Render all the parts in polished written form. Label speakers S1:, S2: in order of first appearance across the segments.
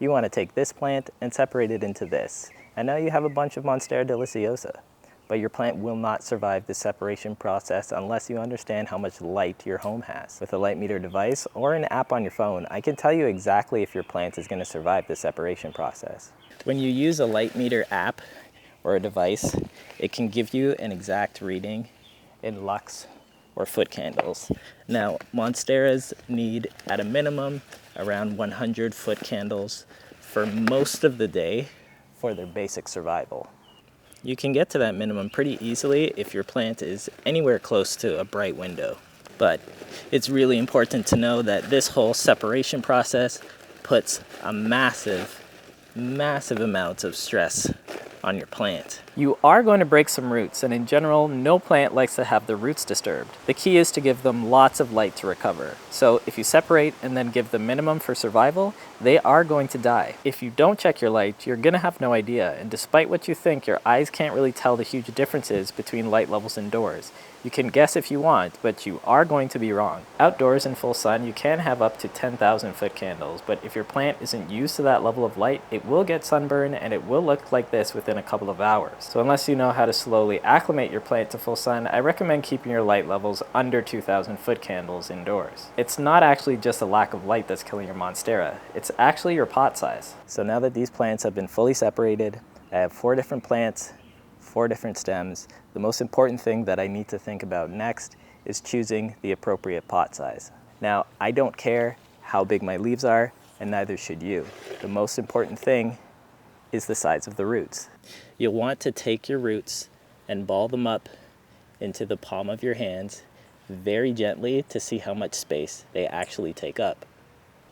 S1: You want to take this plant and separate it into this. And now you have a bunch of Monstera deliciosa. But your plant will not survive the separation process unless you understand how much light your home has. With a light meter device or an app on your phone, I can tell you exactly if your plant is going to survive the separation process. When you use a light meter app or a device, it can give you an exact reading in lux or foot candles. Now, Monsteras need at a minimum around 100 foot candles for most of the day for their basic survival. You can get to that minimum pretty easily if your plant is anywhere close to a bright window. But it's really important to know that this whole separation process puts a massive amount of stress on your plant. You are going to break some roots, and in general, no plant likes to have the roots disturbed. The key is to give them lots of light to recover. So if you separate and then give the minimum for survival, they are going to die. If you don't check your light, you're gonna have no idea, and despite what you think, your eyes can't really tell the huge differences between light levels indoors. You can guess if you want, but you are going to be wrong. Outdoors in full sun, you can have up to 10,000 foot candles, but if your plant isn't used to that level of light, it will get sunburned and it will look like this within a couple of hours. So unless you know how to slowly acclimate your plant to full sun, I recommend keeping your light levels under 2,000 foot candles indoors. It's not actually just a lack of light that's killing your Monstera, it's actually your pot size. So now that these plants have been fully separated, I have 4 different plants, 4 different stems. The most important thing that I need to think about next is choosing the appropriate pot size. Now, I don't care how big my leaves are, and neither should you. The most important thing is the size of the roots. You'll want to take your roots and ball them up into the palm of your hands very gently to see how much space they actually take up.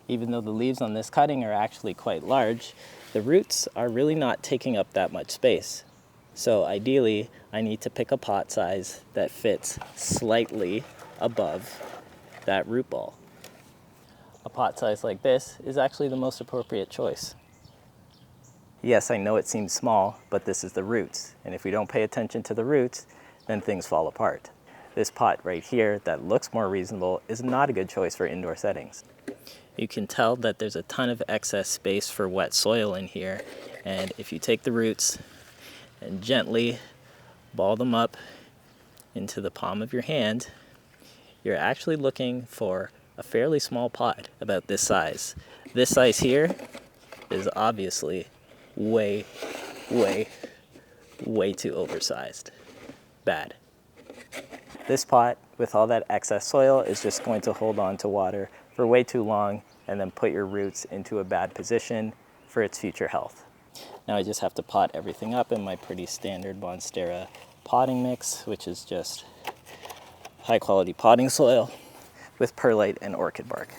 S1: Even though the leaves on this cutting are actually quite large, the roots are really not taking up that much space. So ideally, I need to pick a pot size that fits slightly above that root ball. A pot size like this is actually the most appropriate choice. Yes, I know it seems small, but this is the roots. And if we don't pay attention to the roots, then things fall apart. This pot right here that looks more reasonable is not a good choice for indoor settings. You can tell that there's a ton of excess space for wet soil in here. And if you take the roots and gently ball them up into the palm of your hand, you're actually looking for a fairly small pot, about this size. This size here is obviously way too oversized. Bad. This pot, with all that excess soil, is just going to hold on to water for way too long and then put your roots into a bad position for its future health. Now I just have to pot everything up in my pretty standard Monstera potting mix, which is just high quality potting soil with perlite and orchid bark.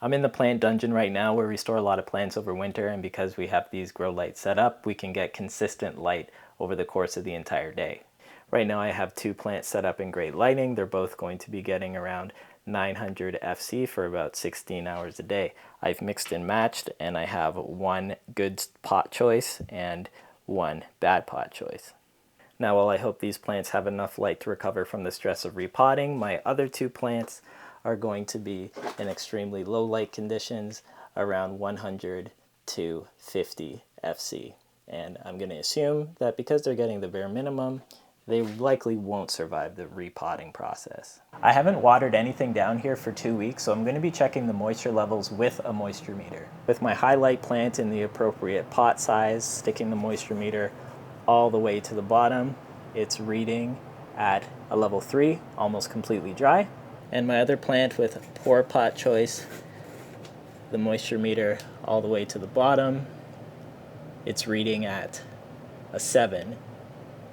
S1: I'm in the plant dungeon right now where we store a lot of plants over winter, and because we have these grow lights set up, we can get consistent light over the course of the entire day. Right now I have 2 plants set up in great lighting. They're both going to be getting around 900 FC for about 16 hours a day. I've mixed and matched, and I have 1 good pot choice and 1 bad pot choice. Now, while I hope these plants have enough light to recover from the stress of repotting, my other 2 plants are going to be in extremely low light conditions, around 100 to 50 FC. And I'm going to assume that because they're getting the bare minimum, they likely won't survive the repotting process. I haven't watered anything down here for 2 weeks, so I'm going to be checking the moisture levels with a moisture meter. With my highlight plant in the appropriate pot size, sticking the moisture meter all the way to the bottom, it's reading at a level 3, almost completely dry. And my other plant with poor pot choice, the moisture meter all the way to the bottom, it's reading at a 7,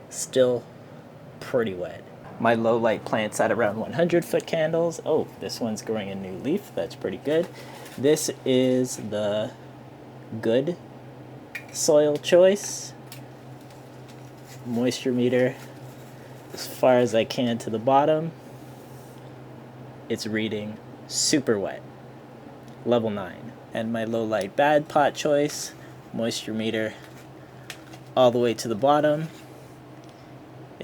S1: still pretty wet. My low light plant's at around 100 foot candles. Oh, this one's growing a new leaf, that's pretty good. This is the good soil choice. Moisture meter as far as I can to the bottom. It's reading super wet, level 9. And my low light bad pot choice, moisture meter all the way to the bottom.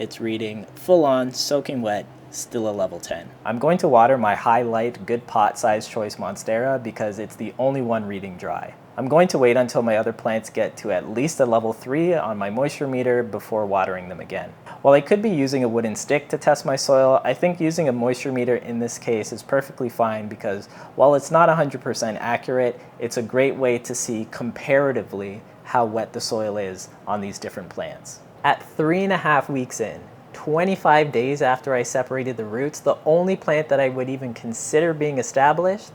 S1: it's reading full on, soaking wet, still a level 10. I'm going to water my high light, good pot size choice Monstera because it's the only one reading dry. I'm going to wait until my other plants get to at least a level 3 on my moisture meter before watering them again. While I could be using a wooden stick to test my soil, I think using a moisture meter in this case is perfectly fine because while it's not 100% accurate, it's a great way to see comparatively how wet the soil is on these different plants. At 3.5 weeks in, 25 days after I separated the roots, the only plant that I would even consider being established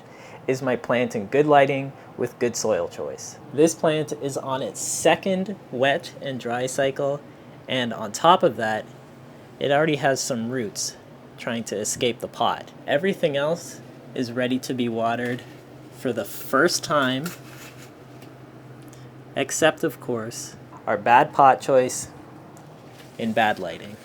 S1: is my plant in good lighting with good soil choice. This plant is on its second wet and dry cycle, and on top of that, it already has some roots trying to escape the pot. Everything else is ready to be watered for the first time, except of course, our bad pot choice in bad lighting.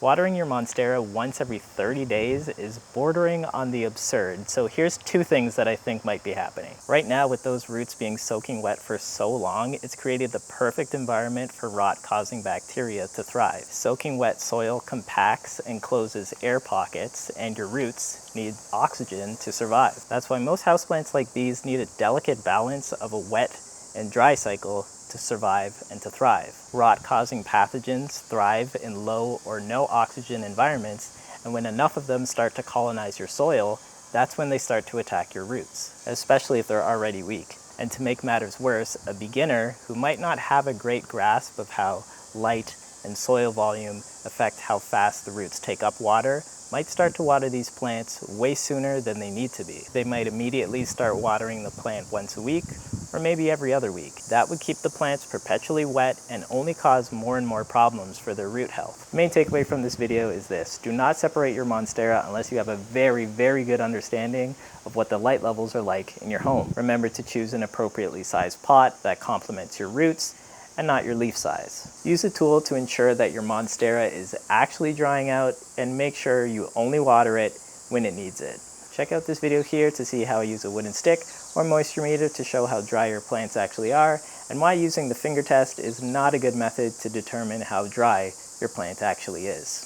S1: Watering your Monstera once every 30 days is bordering on the absurd, so here's two things that I think might be happening. Right now, with those roots being soaking wet for so long, it's created the perfect environment for rot-causing bacteria to thrive. Soaking wet soil compacts and closes air pockets, and your roots need oxygen to survive. That's why most houseplants like these need a delicate balance of a wet and dry cycle to survive and to thrive. Rot-causing pathogens thrive in low or no oxygen environments, and when enough of them start to colonize your soil, that's when they start to attack your roots, especially if they're already weak. And to make matters worse, a beginner who might not have a great grasp of how light and soil volume affect how fast the roots take up water might start to water these plants way sooner than they need to be. They might immediately start watering the plant once a week, or maybe every other week. That would keep the plants perpetually wet and only cause more and more problems for their root health. The main takeaway from this video is this: do not separate your Monstera unless you have a very, very good understanding of what the light levels are like in your home. Remember to choose an appropriately sized pot that complements your roots and not your leaf size. Use a tool to ensure that your Monstera is actually drying out, and make sure you only water it when it needs it. Check out this video here to see how I use a wooden stick or moisture meter to show how dry your plants actually are, and why using the finger test is not a good method to determine how dry your plant actually is.